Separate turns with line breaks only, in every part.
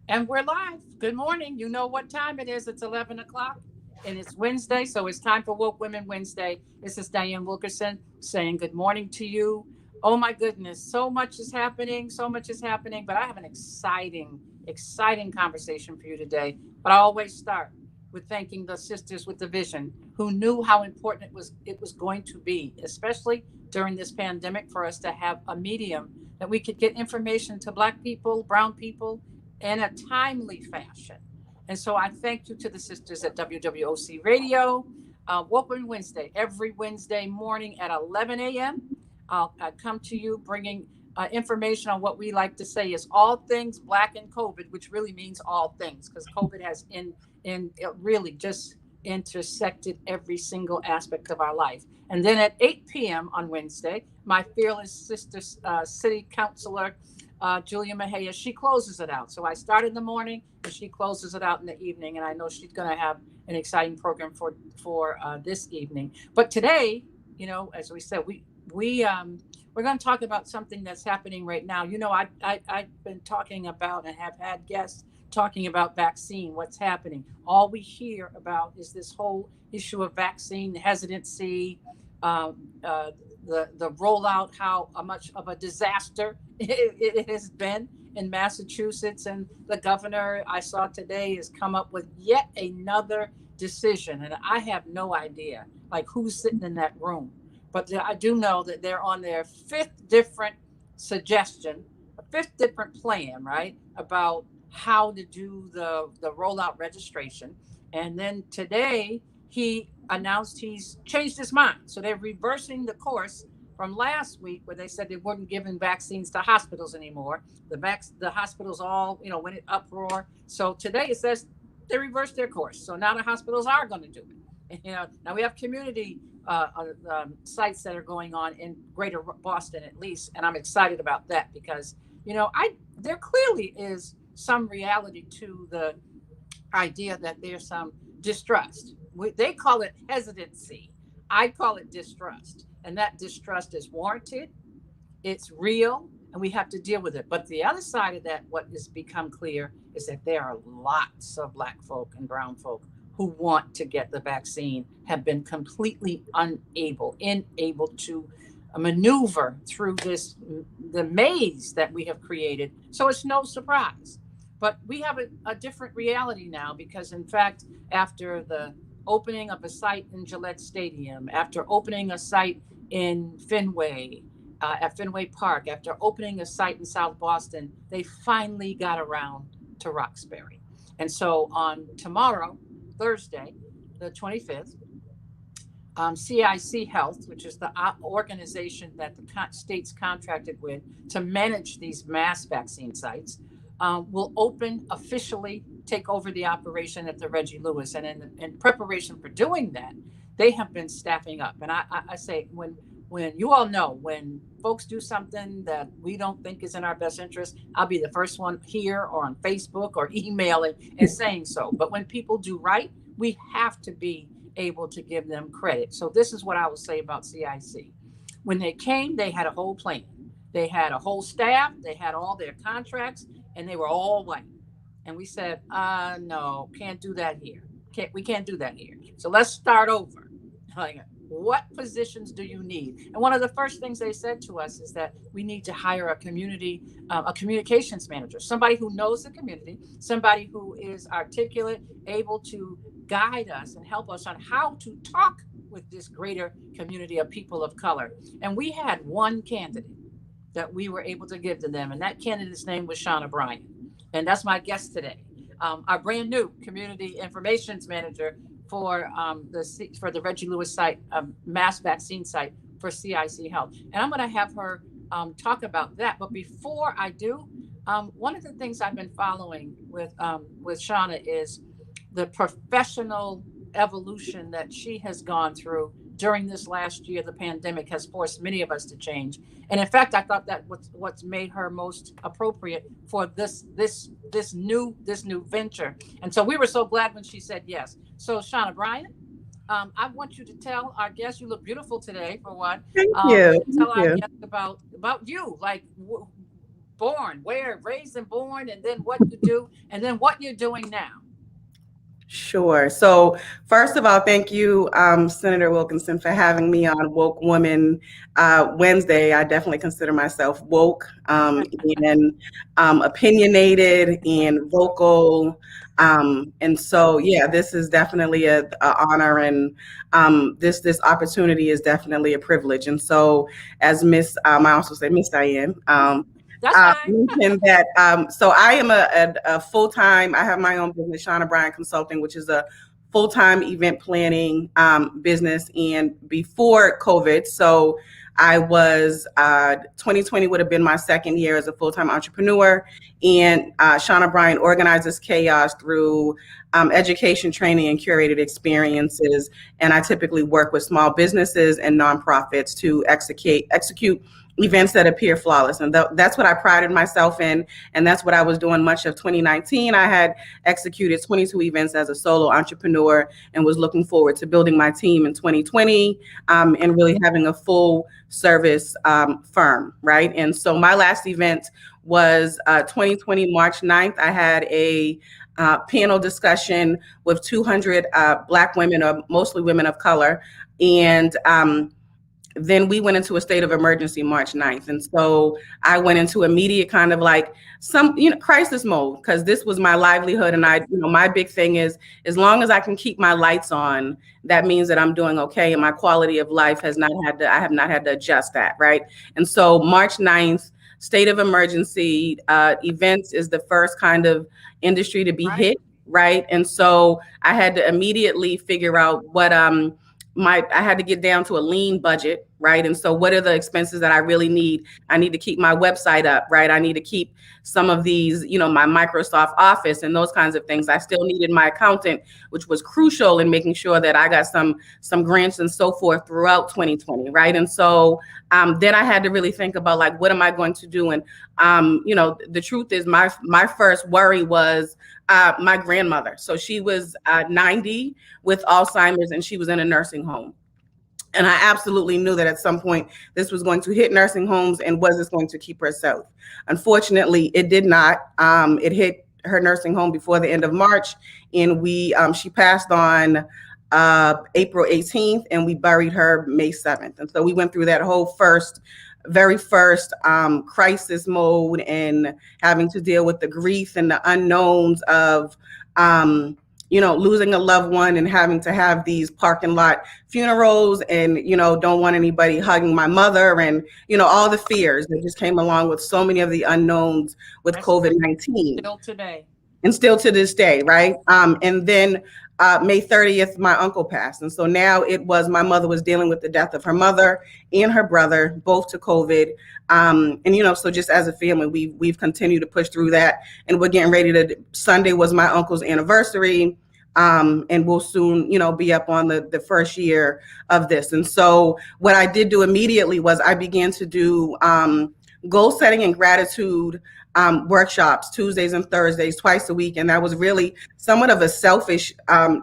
And we're live. Good morning. You know what time it is. It's 11 o'clock and it's Wednesday. So it's time for Woke Women Wednesday. This is Diane Wilkerson saying good morning to you. Oh my goodness. So much is happening. So much is happening. But I have an exciting conversation for you today. But I always start with thanking the sisters with the vision who knew how important it was going to be, especially during this pandemic, for us to have a medium that we could get information to Black people, brown people, in a timely fashion. And so I thank you to the sisters at WWOC Radio. Woken Wednesday, every Wednesday morning at 11 a.m. I come to you bringing information on what we like to say is all things Black and COVID, which really means all things because COVID has in it really just intersected every single aspect of our life. And then at 8 p.m. on Wednesday, my fearless sister, city councilor, Julia Mejia, she closes it out. So I start in the morning and she closes it out in the evening. And I know she's going to have an exciting program for this evening. But today, as we said, we're going to talk about something that's happening right now. I've been talking about and have had guests talking about vaccine, what's happening. All we hear about is this whole issue of vaccine hesitancy, um, uh, the rollout, how much of a disaster it has been in Massachusetts. And the governor I saw today has come up with yet another decision. And I have no idea like who's sitting in that room. But I do know that they're on their fifth different suggestion, a fifth different plan, right? About how to do the rollout registration. And then today he announced he's changed his mind. So they're reversing the course from last week where they said they weren't giving vaccines to hospitals anymore. The hospitals all, went in uproar. So today it says they reversed their course. So now the hospitals are going to do it. Now we have community sites that are going on in greater Boston at least. And I'm excited about that because, there clearly is some reality to the idea that there's some distrust. They call it hesitancy. I call it distrust. And that distrust is warranted, it's real, and we have to deal with it. But the other side of that, what has become clear, is that there are lots of Black folk and brown folk who want to get the vaccine, have been completely unable to maneuver through the maze that we have created. So it's no surprise. But we have a different reality now because, in fact, after the opening of a site in Gillette Stadium, after opening a site in at Fenway Park, after opening a site in South Boston, they finally got around to Roxbury. And so on tomorrow, Thursday, the 25th, CIC Health, which is the organization that the state's contracted with to manage these mass vaccine sites, will officially take over the operation at the Reggie Lewis. And in preparation for doing that, they have been staffing up. And I say, when you all know, when folks do something that we don't think is in our best interest, I'll be the first one here or on Facebook or emailing and saying so. But when people do right, we have to be able to give them credit. So this is what I will say about CIC. When they came, they had a whole plan. They had a whole staff. They had all their contracts, and they were all white. And we said, no, can't do that here. We can't do that here. So let's start over. Like, what positions do you need? And one of the first things they said to us is that we need to hire a communications manager, somebody who knows the community, somebody who is articulate, able to guide us and help us on how to talk with this greater community of people of color. And we had one candidate that we were able to give to them, and that candidate's name was Shawn OBrien. And that's my guest today, our brand new community informations manager for the Reggie Lewis site, mass vaccine site for CIC Health. And I'm going to have her talk about that. But before I do, one of the things I've been following with Shauna is the professional evolution that she has gone through during this last year. The pandemic has forced many of us to change. And in fact, I thought that what's made her most appropriate for this new venture. And so we were so glad when she said yes. So Shawn OBrien, I want you to tell our guests, you look beautiful today for one.
Thank you.
Tell
Thank
our
you.
guests about you, like born, where, raised and born, and then what you do, and then what you're doing now.
Sure. So, first of all, thank you, Senator Wilkinson, for having me on Woke Woman Wednesday. I definitely consider myself woke and opinionated and vocal. And so, yeah, this is definitely a honor, and this opportunity is definitely a privilege. And so, as I also say Miss Diane.
That's fine.
Mentioned that. So I am a full-time. I have my own business, Shawn OBrien Consulting, which is a full-time event planning business. And before COVID, so I was 2020 would have been my second year as a full-time entrepreneur. And Shawn OBrien organizes chaos through education, training, and curated experiences. And I typically work with small businesses and nonprofits to execute events that appear flawless. And that's what I prided myself in. And that's what I was doing much of 2019. I had executed 22 events as a solo entrepreneur and was looking forward to building my team in 2020 and really having a full service firm, right? And so my last event was 2020, March 9th. I had a panel discussion with 200 Black women, or mostly women of color. And then we went into a state of emergency March 9th. And so I went into immediate kind of like some, crisis mode, because this was my livelihood. And my big thing is, as long as I can keep my lights on, that means that I'm doing okay. And my quality of life I have not had to adjust that. Right. And so March 9th, state of emergency, events is the first kind of industry to be hit. Right. And so I had to immediately figure out what, I had to get down to a lean budget, right? And so what are the expenses that I really need? I need to keep my website up, right? I need to keep some of these, my Microsoft Office and those kinds of things. I still needed my accountant, which was crucial in making sure that I got some grants and so forth throughout 2020, right? And so then I had to really think about, like, what am I going to do? And the truth is, my first worry was my grandmother. So she was 90 with Alzheimer's, and she was in a nursing home. And I absolutely knew that at some point this was going to hit nursing homes, and was this going to keep her safe? Unfortunately, it did not. It hit her nursing home before the end of March, and she passed on April 18th, and we buried her May 7th. And so we went through that whole very first crisis mode, and having to deal with the grief and the unknowns of losing a loved one, and having to have these parking lot funerals, and don't want anybody hugging my mother, and all the fears that just came along with so many of the unknowns with COVID-19.
Still today.
And still to this day, right? And then May 30th, my uncle passed. And so now my mother was dealing with the death of her mother and her brother, both to COVID. So just as a family, we've continued to push through that. And we're getting ready Sunday was my uncle's anniversary. And we'll soon, be up on the first year of this. And so what I did do immediately was I began to do goal setting and gratitude workshops Tuesdays and Thursdays, twice a week. And that was really somewhat of a selfish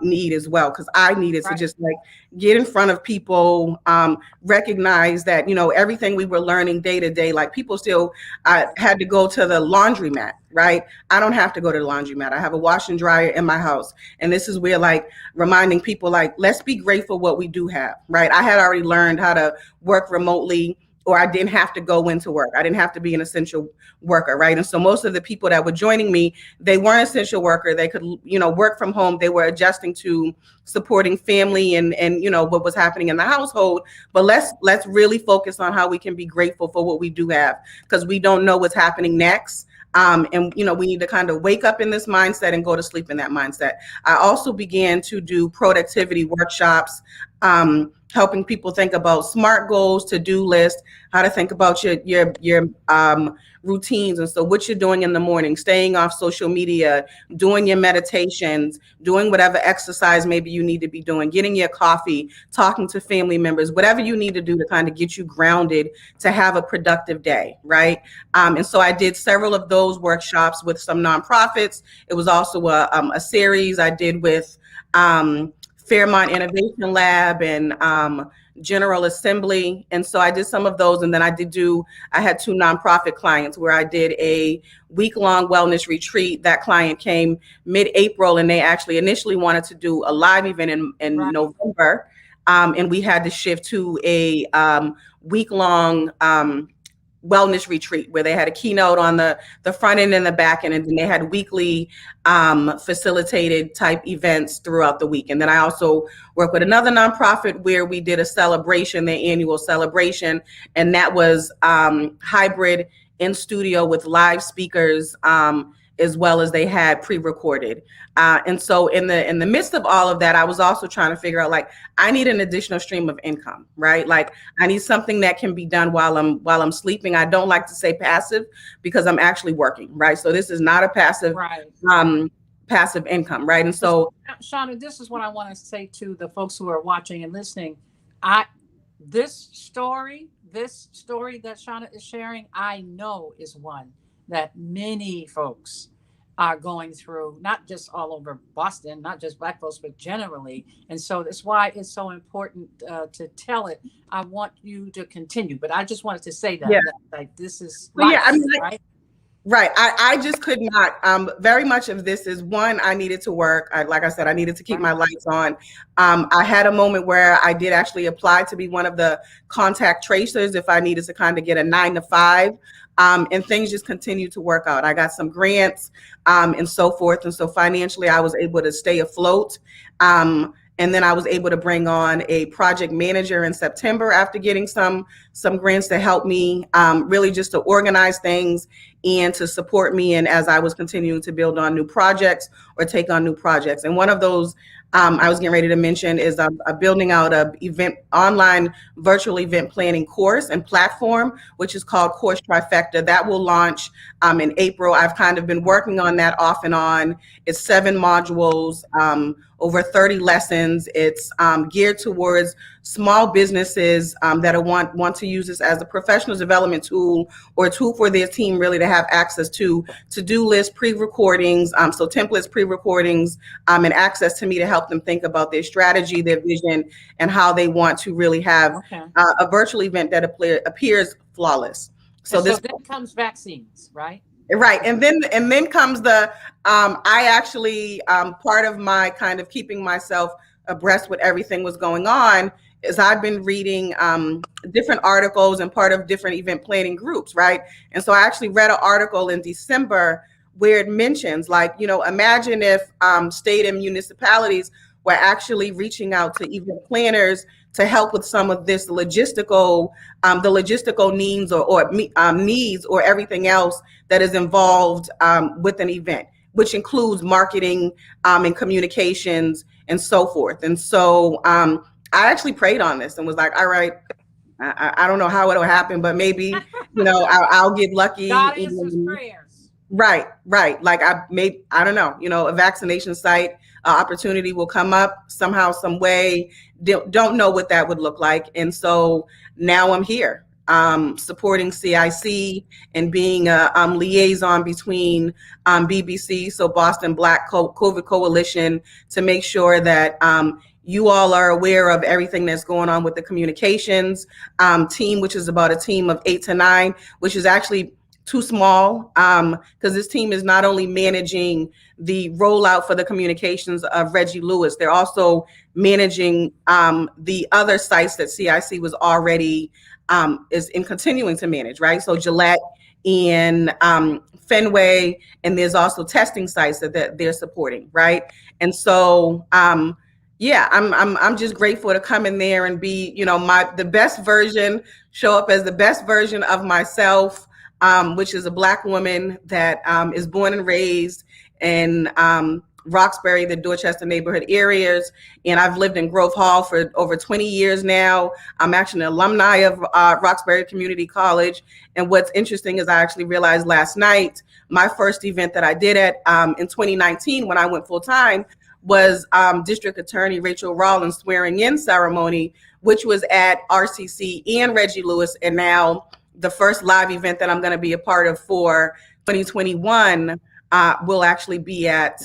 need as well, because I needed to just like get in front of people, recognize that, everything we were learning day to day, like people still had to go to the laundromat, right? I don't have to go to the laundromat. I have a wash and dryer in my house. And this is where, like, reminding people, like, let's be grateful what we do have, right? I had already learned how to work remotely, or I didn't have to go into work. I didn't have to be an essential worker, right? And so most of the people that were joining me, they weren't essential worker. They could, work from home. They were adjusting to supporting family and what was happening in the household. But let's really focus on how we can be grateful for what we do have, because we don't know what's happening next. And we need to kind of wake up in this mindset and go to sleep in that mindset. I also began to do productivity workshops, helping people think about SMART goals, to-do lists, how to think about your routines. And so what you're doing in the morning, staying off social media, doing your meditations, doing whatever exercise maybe you need to be doing, getting your coffee, talking to family members, whatever you need to do to kind of get you grounded to have a productive day, right? And so I did several of those workshops with some nonprofits. It was also a series I did with Fairmont Innovation Lab and General Assembly. And so I did some of those. And then I had two nonprofit clients where I did a week-long wellness retreat. That client came mid-April, and they actually initially wanted to do a live event in
Right.
November. And we had to shift to a week-long wellness retreat where they had a keynote on the front end and the back end, and then they had weekly facilitated type events throughout the week. And then I also work with another nonprofit where we did a celebration, their annual celebration, and that was hybrid in studio with live speakers, as well as they had pre-recorded. And so in the midst of all of that, I was also trying to figure out, like, I need an additional stream of income, right? Like, I need something that can be done while I'm sleeping. I don't like to say passive because I'm actually working, right? So this is not a passive,
Right.
passive income, right? And so,
Shawn, this is what I want to say to the folks who are watching and listening. This story that Shauna is sharing, I know is one that many folks are going through, not just all over Boston, not just Black folks, but generally. And so that's why it's so important to tell it. I want you to continue, but I just wanted to say that,
yeah,
like, this is
well, yeah,
life,
I mean, like,
right?
right. I just could not. Very much of this is, one, I needed to work. Like I said, I needed to keep my lights on. I had a moment where I did actually apply to be one of the contact tracers if I needed to kind of get a 9 to 5. And things just continued to work out. I got some grants and so forth. And so financially, I was able to stay afloat. And then I was able to bring on a project manager in September after getting some grants to help me, really just to organize things and to support me. And as I was continuing to build on new projects or take on new projects. And one of those I was getting ready to mention is I'm building out a online virtual event planning course and platform, which is called Course Trifecta. That will launch in April. I've kind of been working on that off and on. It's 7 modules, over 30 lessons. It's geared towards small businesses that want to use this as a professional development tool or a tool for their team, really to have access to to-do lists, pre-recordings, so templates, pre-recordings, and access to me to help them think about their strategy, their vision, and how they want to really have a virtual event that appears flawless.
So then comes vaccines, right?
Right. And then comes the, I actually, part of my kind of keeping myself abreast with everything was going on is I've been reading different articles and part of different event planning groups, right? And so I actually read an article in December where it mentions, like, imagine if state and municipalities were actually reaching out to event planners to help with some of this logistical, the logistical needs or needs or everything else that is involved with an event, which includes marketing and communications and so forth. And so I actually prayed on this and was like, all right, I don't know how it'll happen, but maybe, I'll get lucky.
God answers prayers.
Right. Like I don't know, a vaccination site opportunity will come up somehow, some way. Don't know what that would look like. And so now I'm here supporting CIC and being a liaison between BBC, so Boston Black COVID Coalition, to make sure that you all are aware of everything that's going on with the communications team, which is about a team of 8 to 9, which is actually too small because this team is not only managing the rollout for the communications of Reggie Lewis, they're also managing the other sites that CIC was already is in continuing to manage, right? So Gillette and Fenway, and there's also testing sites that they're supporting, right? And so yeah, I'm just grateful to come in there and be, the best version, show up as the best version of myself, which is a Black woman that is born and raised in Roxbury, the Dorchester neighborhood areas. And I've lived in Grove Hall for over 20 years now. I'm actually an alumni of Roxbury Community College. And what's interesting is I actually realized last night, my first event that I did in 2019 when I went full time was District Attorney Rachel Rawlins' swearing in ceremony, which was at RCC and Reggie Lewis. And now the first live event that I'm going to be a part of for 2021 will actually be at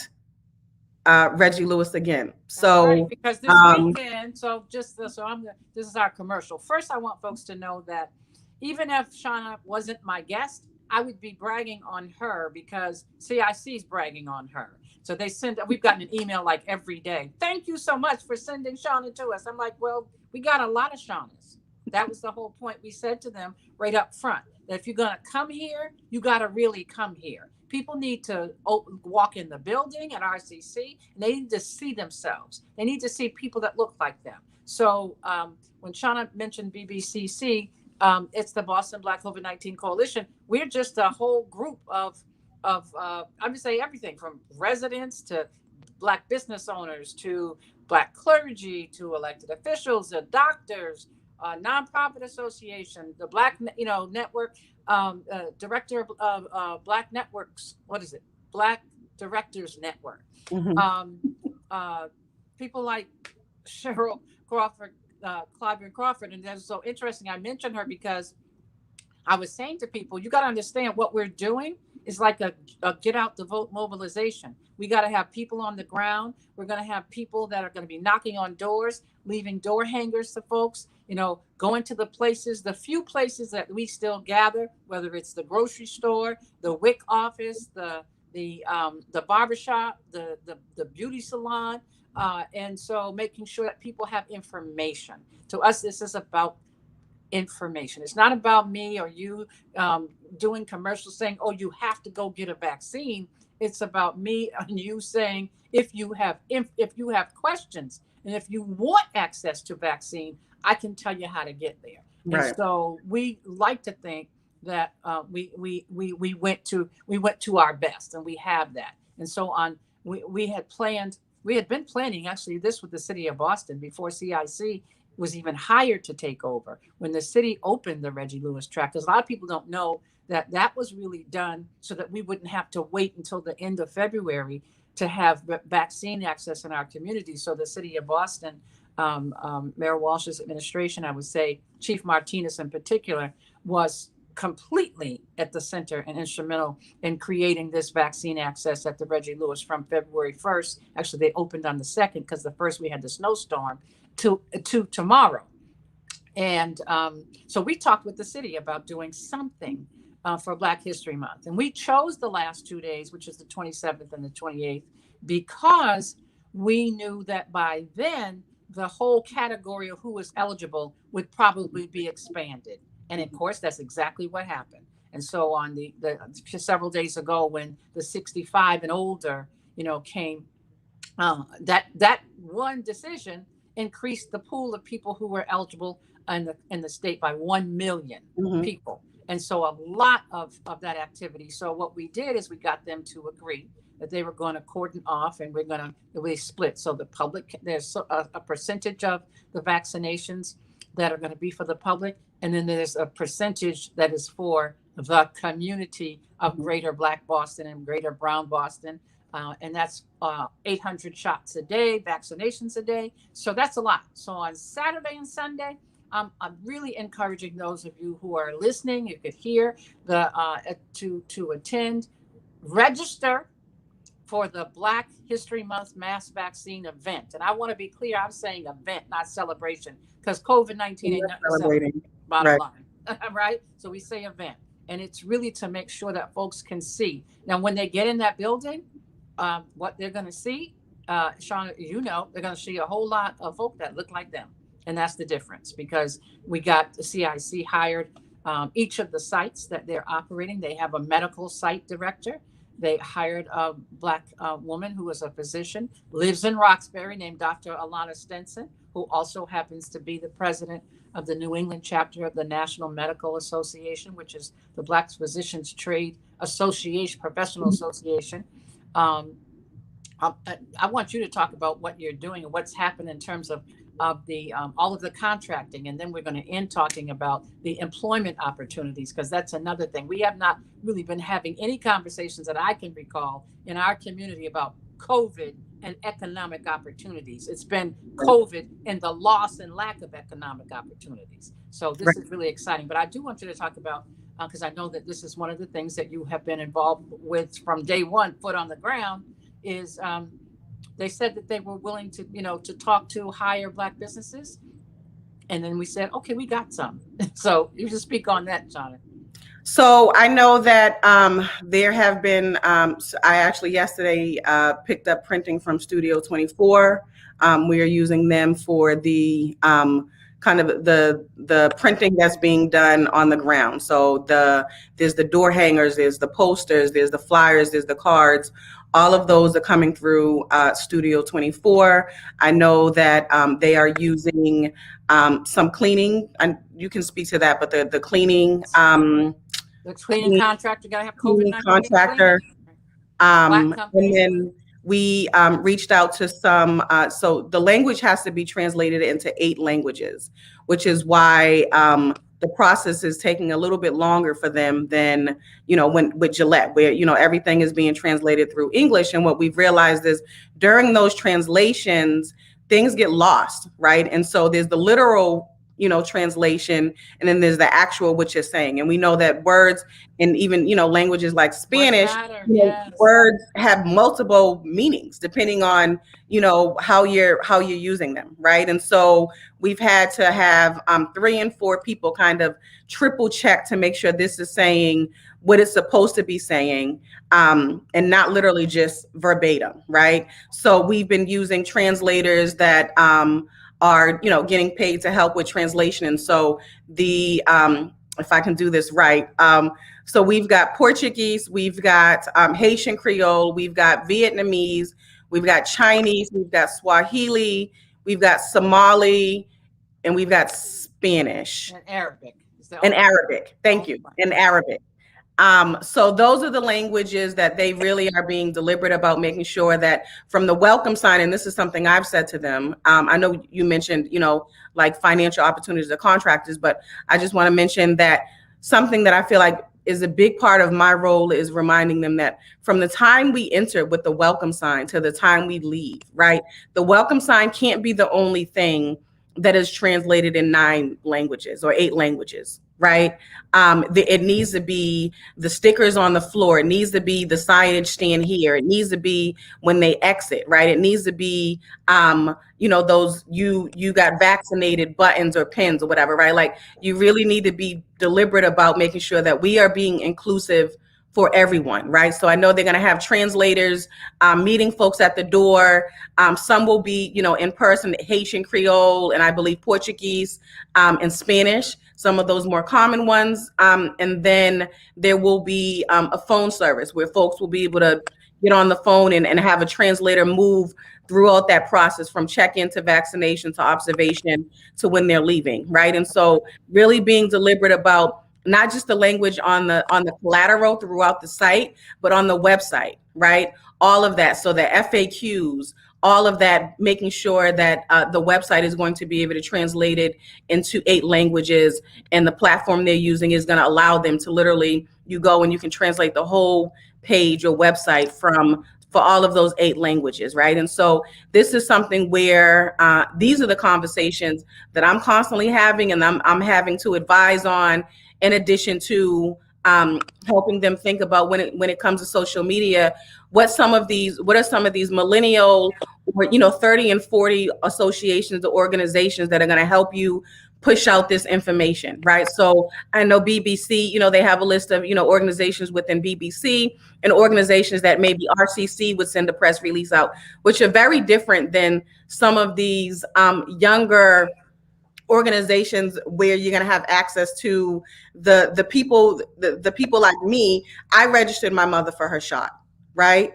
Reggie Lewis again.
That's right,
So,
because this
um,
weekend, so just so this is our commercial. First, I want folks to know that even if Shauna wasn't my guest, I would be bragging on her because CIC is bragging on her. So we've gotten an email like every day. Thank you so much for sending Shauna to us. I'm like, well, we got a lot of Shaunas. That was the whole point. We said to them right up front that if you're going to come here, you got to really come here. People need to walk in the building at RCC and they need to see themselves. They need to see people that look like them. So when Shauna mentioned BBCC, it's the Boston Black COVID-19 Coalition. We're just a whole group of I would say everything from residents to Black business owners to Black clergy to elected officials, doctors, nonprofit association, the Black network, director of Black networks. What is it? Black Directors Network.
mhm,
Um, uh, People like Cheryl Crawford, Clive Crawford, and that's so interesting. I mentioned her because I was saying to people, you got to understand what we're doing is like a get out the vote mobilization. We got to have people on the ground. We're going to have people that are going to be knocking on doors, leaving door hangers to folks, going to the places, the few places that we still gather, whether it's the grocery store, the WIC office, the barbershop, the beauty salon. And so making sure that people have information. To us, this is about information. It's not about me or you doing commercials saying, oh, you have to go get a vaccine. It's about me and you saying, if you have questions and if you want access to vaccine, I can tell you how to get there. And
right.
so we like to think that we went to our best, and we have that. And so on, we had been planning actually this with the city of Boston before CIC was even hired to take over when the city opened the Reggie Lewis track. Because a lot of people don't know that that was really done so that we wouldn't have to wait until the end of February to have vaccine access in our community. So the city of Boston, Mayor Walsh's administration, I would say Chief Martinez in particular, was completely at the center and instrumental in creating this vaccine access at the Reggie Lewis from February 1st. Actually, they opened on the 2nd because the first we had the snowstorm to tomorrow. And so we talked with the city about doing something for Black History Month. And we chose the last 2 days, which is the 27th and the 28th, because we knew that by then the whole category of who was eligible would probably be expanded. And of course, that's exactly what happened. And so on the several days ago, when the 65 and older, came, that one decision increased the pool of people who were eligible in the state by 1 million
Mhm,
people. And so a lot of that activity. So what we did is we got them to agree that they were going to cordon off, and we split. So the public, there's a percentage of the vaccinations that are going to be for the public. And then there's a percentage that is for the community of
mhm.
greater Black Boston and greater Brown Boston. And that's 800 shots a day, vaccinations a day. So that's a lot. So on Saturday and Sunday, I'm really encouraging those of you who are listening, you could hear to attend, register for the Black History Month mass vaccine event. And I want to be clear, I'm saying event, not celebration, because COVID-19
And
ain't
we're
nothing to celebrate,
celebrating.
bottom
Right.
line, right? So we say event. And it's really to make sure that folks can see. Now, when they get in that building, what they're going to see, Shawn, they're going to see a whole lot of folk that look like them. And that's the difference, because we got the CIC hired each of the sites that they're operating. They have a medical site director. They hired a Black woman who is a physician, lives in Roxbury, named Dr. Alana Stenson, who also happens to be the president of the New England chapter of the National Medical Association, which is the Black Physicians Trade Association, Professional Association. Um, I want you to talk about what you're doing and what's happened in terms of the all of the contracting, and then we're going to end talking about the employment opportunities, because that's another thing. We have not really been having any conversations that I can recall in our community about COVID and economic opportunities. It's been COVID and the loss and lack of economic opportunities. So
Right.
this is really exciting. But I do want you to talk about, because I know that this is one of the things that you have been involved with from day one, foot on the ground, is They said that they were willing to, to talk to hire Black businesses. And then we said, okay, we got some. So you just speak on that, Shauna.
So I know that there have been. I actually yesterday picked up printing from Studio 24. We are using them for the kind of the printing that's being done on the ground. So there's the door hangers, there's the posters, there's the flyers, there's the cards. All of those are coming through Studio 24. I know that they are using some cleaning, and you can speak to that, but the cleaning.
The cleaning contractor got to have COVID-19
contractor. And then we reached out to some, so the language has to be translated into 8 languages, which is why the process is taking a little bit longer for them than, when with Gillette, where, everything is being translated through English. And what we've realized is during those translations, things get lost, right? And so there's the literal translation, and then there's the actual what you're saying. And we know that words, and even languages like Spanish, words have multiple meanings depending on how you're using them, right? And so we've had to have 3 and 4 people kind of triple check to make sure this is saying what it's supposed to be saying, and not literally just verbatim, right? So we've been using translators that are getting paid to help with translation. And so the if I can do this right, so we've got Portuguese, we've got Haitian Creole, we've got Vietnamese, we've got Chinese, we've got Swahili, we've got Somali, and we've got Spanish
and Arabic.
Thank you. And Arabic. So those are the languages that they really are being deliberate about, making sure that from the welcome sign, and this is something I've said to them. I know you mentioned, like financial opportunities to contractors, but I just want to mention that something that I feel like is a big part of my role is reminding them that from the time we enter with the welcome sign to the time we leave, right? The welcome sign can't be the only thing that is translated in 9 languages or 8 languages, right? It needs to be the stickers on the floor. It needs to be the signage stand here. It needs to be when they exit, right? It needs to be, those you got vaccinated buttons or pins or whatever, right? Like you really need to be deliberate about making sure that we are being inclusive for everyone, right? So I know they're going to have translators meeting folks at the door. Some will be, in person, Haitian Creole, and I believe Portuguese and Spanish, some of those more common ones. And then there will be a phone service where folks will be able to get on the phone and have a translator move throughout that process from check-in to vaccination to observation to when they're leaving, right? And so really being deliberate about not just the language on the collateral throughout the site, but on the website, right? All of that. So the FAQs, all of that, making sure that the website is going to be able to translate it into 8 languages, and the platform they're using is going to allow them to literally, you go and you can translate the whole page or website for all of those 8 languages, right? And so this is something where these are the conversations that I'm constantly having, and I'm having to advise on, in addition to helping them think about when it comes to social media, what are some of these millennial or 30 and 40 associations or organizations that are going to help you push out this information, right? So I know BBC, they have a list of organizations within BBC and organizations that maybe RCC would send a press release out, which are very different than some of these younger organizations where you're going to have access to the people like me. I registered my mother for her shot, right?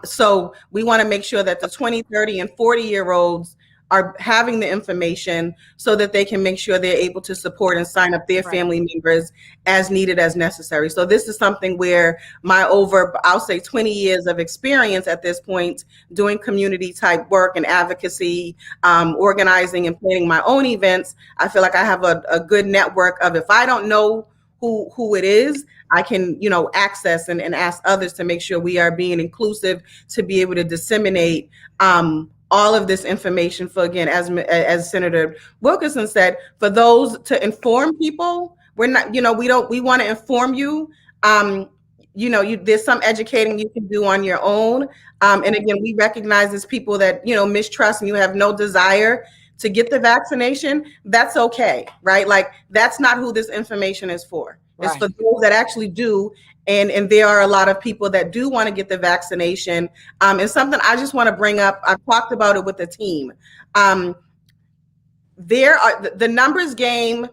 So we want to make sure that the 20, 30, and 40-year-olds are having the information so that they can make sure they're able to support and sign up their family members as needed, as necessary. So this is something where my I'll say 20 years of experience at this point doing community type work and advocacy, organizing and planning my own events. I feel like I have a good network of, if I don't know who it is, I can, access and ask others to make sure we are being inclusive to be able to disseminate all of this information for, again, as Senator Wilkerson said, for those to inform people. We're not, we want to inform you. there's some educating you can do on your own. And again, we recognize as people that, mistrust and you have no desire to get the vaccination. That's okay, right? Like, that's not who this information is for. It's
Right.
for those that actually do. And there are a lot of people that do want to get the vaccination. And something I just want to bring up, I've talked about it with the team. Um, there are the numbers game.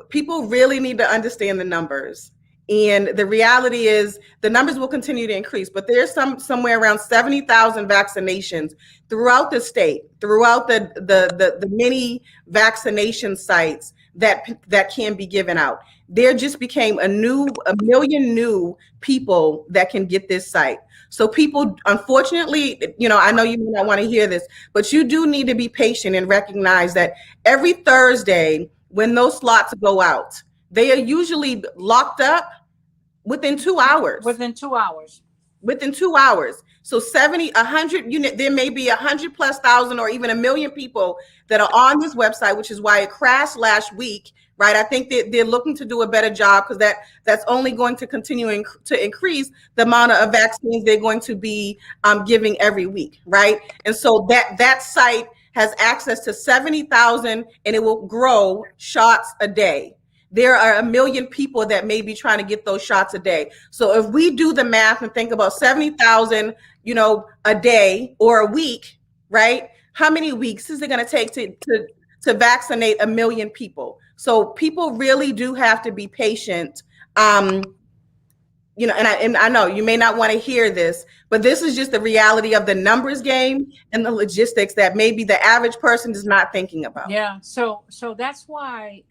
People really need to understand the numbers, and the reality is the numbers will continue to increase, but there's somewhere around 70,000 vaccinations throughout the state, throughout the many vaccination sites that can be given out. There just became a million new people that can get this site. So people, unfortunately, I know you may not want to hear this, but you do need to be patient and recognize that every Thursday when those slots go out, they are usually locked up within 2 hours. Within 2 hours. So 70, 100 unit, there may be 100,000+ or even 1 million people that are on this website, which is why it crashed last week, right? I think that they're looking to do a better job, because that's only going to continue to increase the amount of vaccines they're going to be giving every week, right? And so that site has access to 70,000, and it will grow shots a day. There are 1 million people that may be trying to get those shots a day. So if we do the math and think about 70,000, a day or a week, right? How many weeks is it going to take to vaccinate 1 million people? So people really do have to be patient. And I know you may not want to hear this, but this is just the reality of the numbers game and the logistics that maybe the average person is not thinking about.
Yeah. So that's why,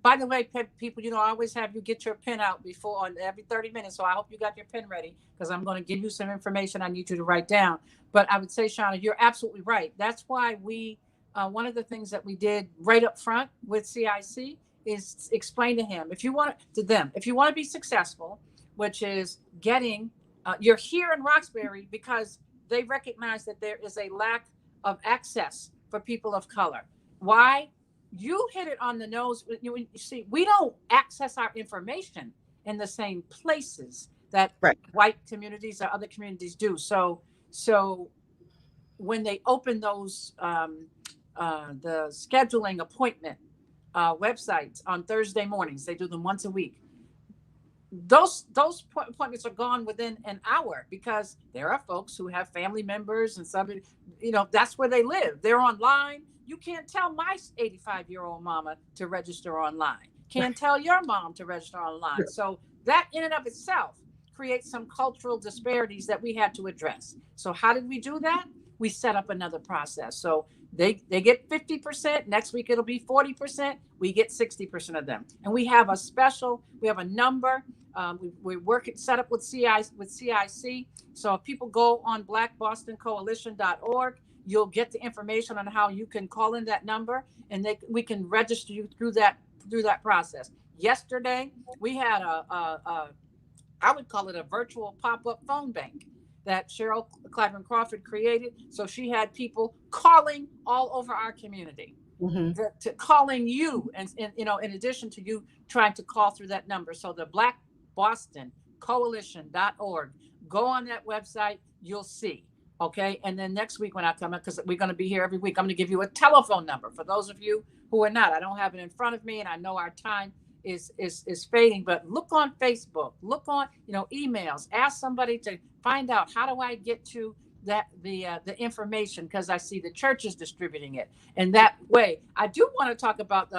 by the way, people, I always have you get your pen out before on every 30 minutes. So I hope you got your pen ready, because I'm going to give you some information I need you to write down. But I would say, Shawn, you're absolutely right. That's why one of the things that we did right up front with CIC is explain to them, if you want to be successful, which is getting, you're here in Roxbury because they recognize that there is a lack of access for people of color. Why? You hit it on the nose. You see, we don't access our information in the same places that
Right.
white communities or other communities do. So when they open those, the scheduling appointment websites on Thursday mornings, they do them once a week. Those appointments are gone within an hour, because there are folks who have family members and somebody, that's where they live. They're online. You can't tell my 85-year-old mama to register online. Can't tell your mom to register online. So that in and of itself creates some cultural disparities that we had to address. So how did we do that? We set up another process. So they get 50%. Next week it'll be 40%. We get 60% of them. And we have a number. We work it set up with CIC. So if people go on blackbostoncoalition.org, you'll get the information on how you can call in that number, and we can register you through that process. Yesterday, we had I would call it a virtual pop-up phone bank that Cheryl Clyburn Crawford created. So she had people calling all over our community, to calling you, and in addition to you trying to call through that number. So the blackbostoncoalition.org, go on that website, you'll see. Okay. And then next week when I come up, because we're going to be here every week, I'm going to give you a telephone number for those of you who are not. I don't have it in front of me, and I know our time is fading, but look on Facebook, look on, emails, ask somebody to find out, how do I get to that, the information, because I see the churches distributing it. And that way, I do want to talk about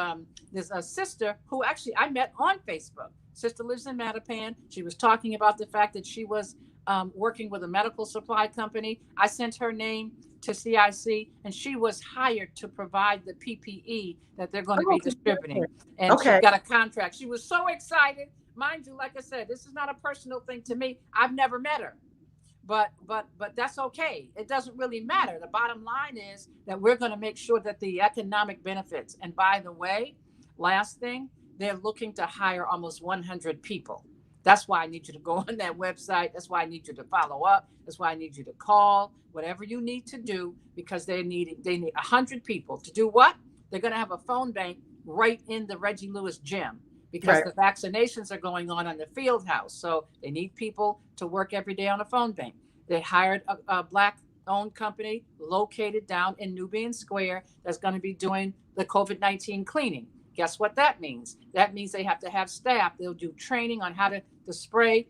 there's a sister who actually I met on Facebook. Sister lives in Mattapan. She was talking about the fact that she was working with a medical supply company. I sent her name to CIC, and she was hired to provide the PPE that they're going to be distributing. And she got a contract. She was so excited. Mind you, like I said, this is not a personal thing to me. I've never met her. But that's okay. It doesn't really matter. The bottom line is that we're going to make sure that the economic benefits. And by the way, last thing, they're looking to hire almost 100 people. That's why I need you to go on that website. That's why I need you to follow up. That's why I need you to call, whatever you need to do, because they need 100 people to do what? They're going to have a phone bank right in the Reggie Lewis gym. because
Right.
the vaccinations are going on the field house. So they need people to work every day on a phone bank. They hired a black owned company located down in Nubian Square that's going to be doing the COVID-19 cleaning. Guess what that means? That means they have to have staff. They'll do training on how to spray.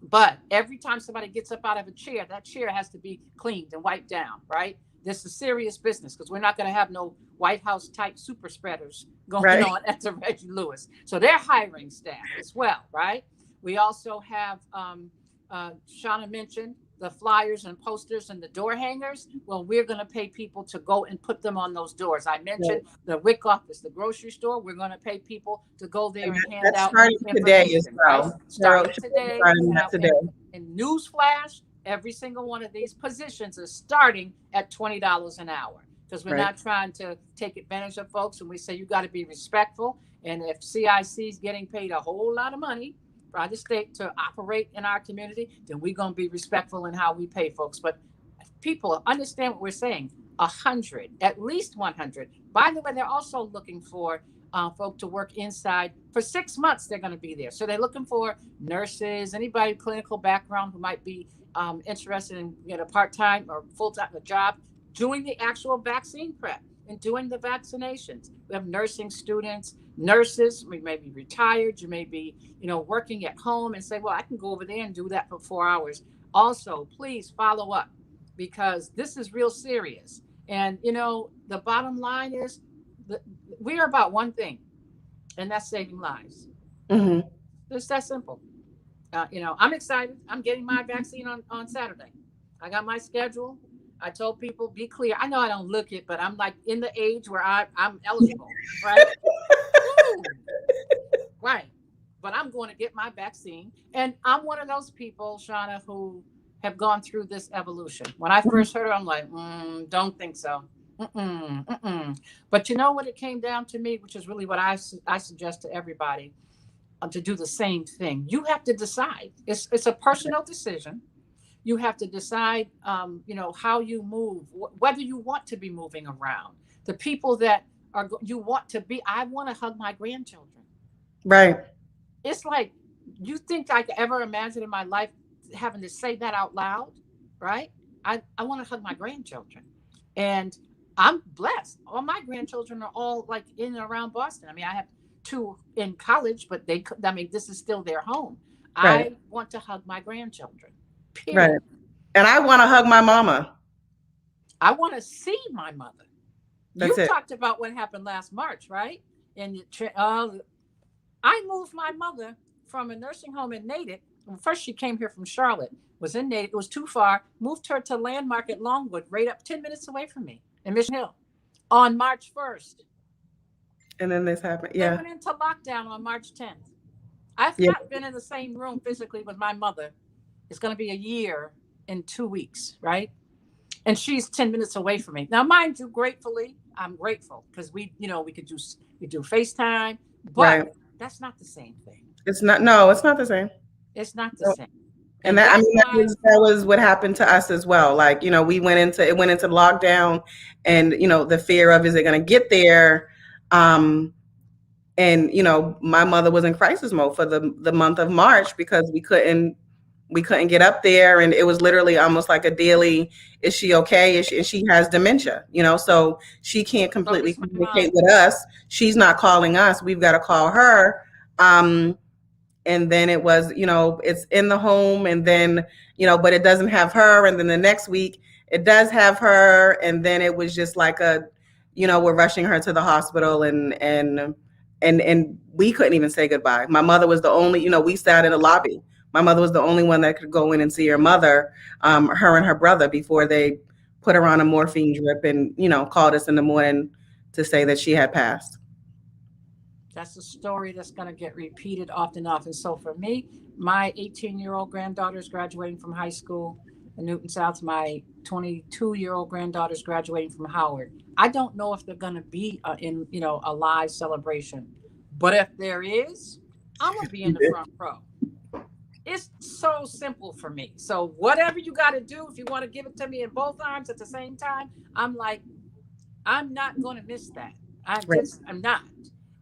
But every time somebody gets up out of a chair, that chair has to be cleaned and wiped down, right? This is serious business because we're not going to have no White House type super spreaders going
Right.
on at the Reggie Lewis. So they're hiring staff as well, right? We also have, Shauna mentioned the flyers and posters and the door hangers. Well, we're going to pay people to go and put them on those doors. I
Right.
mentioned the WIC office, the grocery store. We're going to pay people to go
And
there and hand
that's
out
starting today as
information, right?
well.
Starting
Cheryl
today.
starting that
Now,
today.
in newsflash, every single one of these positions is starting at $20 an hour because we're
Right.
not trying to take advantage of folks. And we say you got to be respectful. And if CIC is getting paid a whole lot of money by the state to operate in our community, then we're going to be respectful in how we pay folks. But people understand what we're saying. 100, at least 100. By the way, they're also looking for folk to work inside for 6 months. They're going to be there, so they're looking for nurses, anybody clinical background who might be interested in a part-time or full-time job doing the actual vaccine prep and doing the vaccinations. We have nursing students, nurses. We may be retired. You may be, working at home and say, well, I can go over there and do that for 4 hours. Also, please follow up because this is real serious. And, the bottom line is we are about one thing, and that's saving lives.
Hmm.
It's that simple. I'm excited. I'm getting my vaccine on Saturday. I got my schedule. I told people, be clear. I know I don't look it, but I'm like in the age where I'm eligible, right? Woo! Right. But I'm going to get my vaccine. And I'm one of those people, Shauna, who have gone through this evolution. When I first heard it, I'm like, don't think so. Mm-mm, mm-mm. But you know what it came down to me, which is really what I suggest to everybody to do the same thing. You have to decide. It's a personal decision. You have to decide, how you move, whether you want to be moving around. The people that you want to be. I want to hug my grandchildren.
Right.
It's like, you think I could ever imagine in my life having to say that out loud, right? I want to hug my grandchildren. And I'm blessed. All my grandchildren are all like in and around Boston. I mean, I have two in college, but this is still their home.
Right.
I want to hug my grandchildren,
Right.
period.
And I want to hug my mama.
I want to see my mother.
That's
You
it.
talked about what happened last March, right? And I moved my mother from a nursing home in Natick. Well, first, she came here from Charlotte, was in Natick. It was too far. Moved her to Landmark at Longwood, right up 10 minutes away from me in Mission Hill on March 1st.
And then this happened.
They
Yeah.
went into lockdown on March 10th. I've
Yeah.
not been in the same room physically with my mother. It's going to be a year in 2 weeks, right? And she's 10 minutes away from me. Now, mind you, gratefully, I'm grateful because we do FaceTime,
Right.
but that's not the same thing.
It's not. No, it's not the same.
It's not the
No.
same.
And
And
that, I
that's
mean,
why
that was what happened to us as well. Like, we went into lockdown, and the fear of, is it going to get there? Um, and my mother was in crisis mode for the month of March because we couldn't get up there, and it was literally almost like a daily, is she okay? And she has dementia, so she can't
so
completely
does my mom.
communicate with us. She's not calling us. We've got to call her. Um, and then it was, it's in the home, and then, but it doesn't have her. And then the next week it does have her. And then it was just like we're rushing her to the hospital, and we couldn't even say goodbye. My mother was the only, we sat in the lobby. My mother was the only one that could go in and see her mother, her and her brother, before they put her on a morphine drip and, called us in the morning to say that she had passed.
That's a story that's going to get repeated often, often. So for me, my 18-year-old granddaughter is graduating from high school in Newton South. My 22-year-old granddaughter is graduating from Howard. I don't know if they're going to be in a live celebration, but if there is, I'm going to be in the front row. It's so simple for me. So whatever you got to do, if you want to give it to me in both arms at the same time, I'm like, I'm not going to miss that.
Right.
I'm not.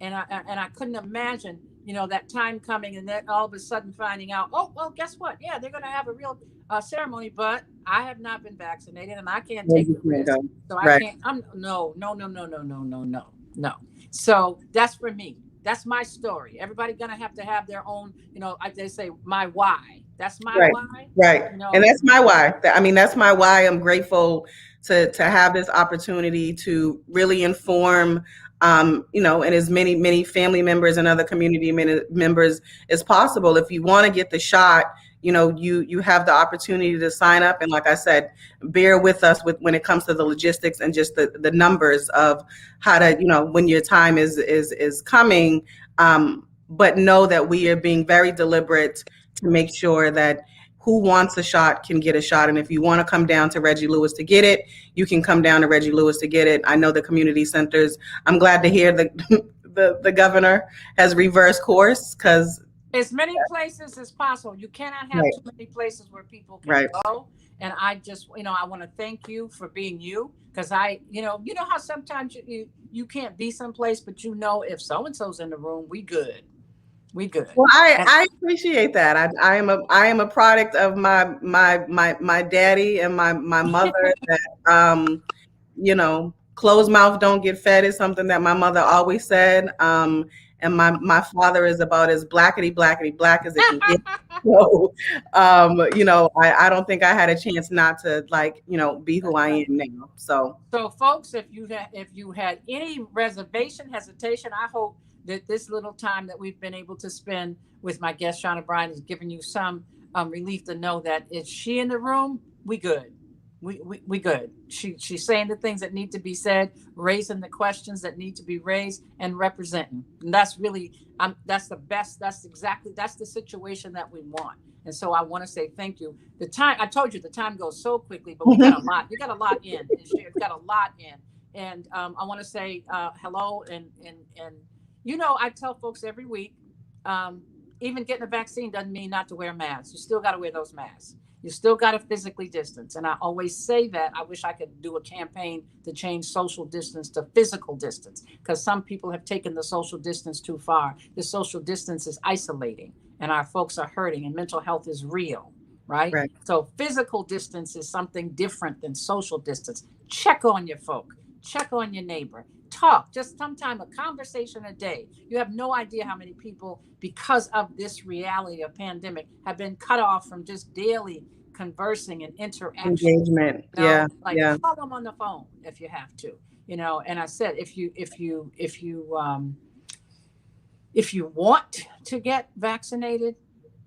And I couldn't imagine that time coming, and then all of a sudden finding out, oh, well, guess what? Yeah, they're going to have a real ceremony, but I have not been vaccinated and I can't
Where
take
you
the
can
risk.
go.
So I
Right.
can't, no, no, no, no, no, no, no, no, no. So that's for me. That's my story. Everybody going to have their own, like they say, my why. That's my
Right,
why,
right.
you
And
know.
that's my why. I mean, that's my why. I'm grateful to have this opportunity to really inform, and as many family members and other community members as possible. If you want to get the shot, you have the opportunity to sign up. And like I said, bear with us when it comes to the logistics and just the numbers of how to, when your time is coming. But know that we are being very deliberate to make sure that who wants a shot can get a shot. And if you want to come down to Reggie Lewis to get it, you can come down to Reggie Lewis to get it. I know the community centers. I'm glad to hear the governor has reversed course, because
As many places as possible. You cannot have
right,
too many places where people can
right,
go. And I just, I want to thank you for being you, because you know how sometimes you can't be someplace, but if so and so's in the room, we good, we good.
well,
And
I appreciate that. I am a product of my daddy and my mother. That closed mouth don't get fed is something that my mother always said. And my father is about as blackety black as it can get. So, I don't think I had a chance not to, be who
that's
I
right.
am now. So,
So, folks, if you had any reservation, hesitation, I hope that this little time that we've been able to spend with my guest, Shawn O'Brien, has given you some relief to know that if she in the room, we good. We good. She's saying the things that need to be said, raising the questions that need to be raised, and representing. And that's really, that's the best. That's the situation that we want. And so I want to say thank you. The time, I told you, the time goes so quickly, but we got a lot. You got a lot in, and she's got a lot in. And I want to say hello, and I tell folks every week, um, even getting a vaccine doesn't mean not to wear masks. You still got to wear those masks. You still got to physically distance. And I always say that. I wish I could do a campaign to change social distance to physical distance, because some people have taken the social distance too far. The social distance is isolating, and our folks are hurting, and mental health is real, right?
right.
So physical distance is something different than social distance. Check on your folk, check on your neighbor, talk, just sometime a conversation a day. You have no idea how many people, because of this reality of pandemic, have been cut off from just daily conversing and interaction.
Engagement. Yeah,
Like
yeah.
call them on the phone if you have to. And I said, if you want to get vaccinated,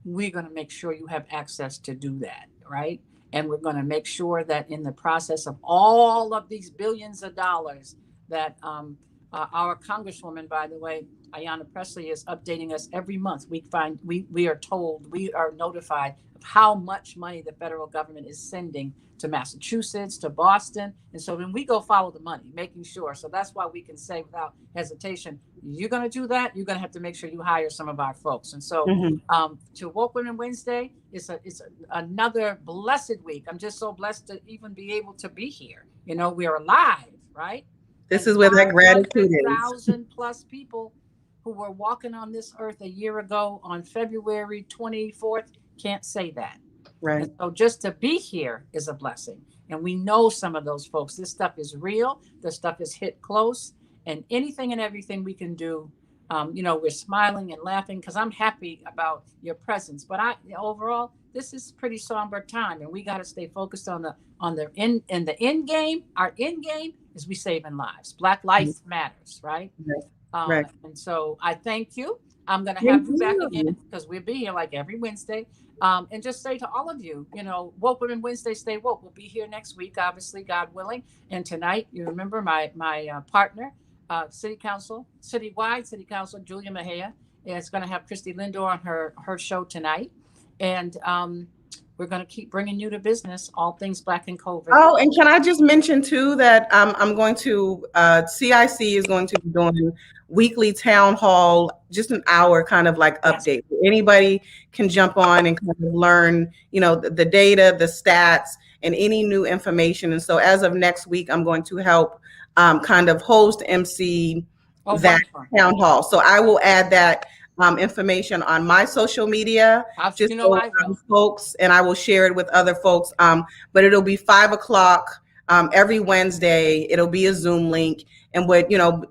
we're going to make sure you have access to do that, right? And we're going to make sure that in the process of all of these billions of dollars that our Congresswoman, by the way, Ayanna Presley, is updating us every month. We are told, we are notified of how much money the federal government is sending to Massachusetts, to Boston. And so then we go follow the money, making sure. So that's why we can say without hesitation, you're going to do that, you're going to have to make sure you hire some of our folks. And so
Hmm.
to Woke Women Wednesday, it's another blessed week. I'm just so blessed to even be able to be here. We are alive, right?
This
And
is where that gratitude is.
500,000 plus people who were walking on this earth a year ago on February 24th can't say that.
Right.
And so just to be here is a blessing. And we know some of those folks. This stuff is real. This stuff is hit close. And anything and everything we can do, we're smiling and laughing because I'm happy about your presence. But overall, this is pretty somber time, and we got to stay focused on the end game. Our end game is we saving lives. Black life matters, right?
Right. Right.
And so I thank you. I'm going to
Thank
have you back again
you.
because we'll be here like every Wednesday. And just say to all of you, Woke Women Wednesday, stay woke. We'll be here next week, obviously, God willing. And tonight, you remember my partner, citywide city council, Julia Mejia, is going to have Christy Lindor on her show tonight. And we're going to keep bringing you to business, all things Black and COVID.
Oh, and can I just mention too that I'm going to CIC is going to be doing weekly town hall, just an hour kind of like
Yes.
update. Anybody can jump on and kind of learn, the data, the stats, and any new information. And so as of next week, I'm going to help kind of host MC that
Wonderful.
town hall. So I will add that information on my social media, just
You know
so
I will.
folks, and I will share it with other folks. But it'll be 5 o'clock every Wednesday. It'll be a Zoom link, and with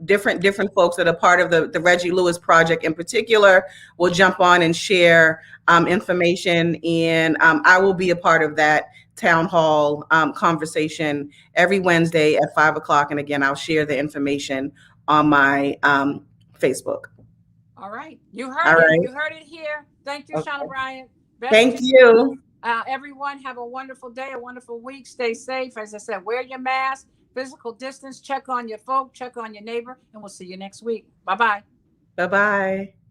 different folks that are part of the Reggie Lewis project in particular will jump on and share information, and I will be a part of that town hall conversation every Wednesday at 5 o'clock. And again, I'll share the information on my Facebook.
All right. You
All
heard it.
right.
You heard it here. Thank you, Shawn
Okay.
O'Brien. Best
Thank
to you.
you.
Everyone, have a wonderful day, a wonderful week. Stay safe. As I said, wear your mask, physical distance, check on your folk, check on your neighbor, and we'll see you next week. Bye bye.
Bye bye.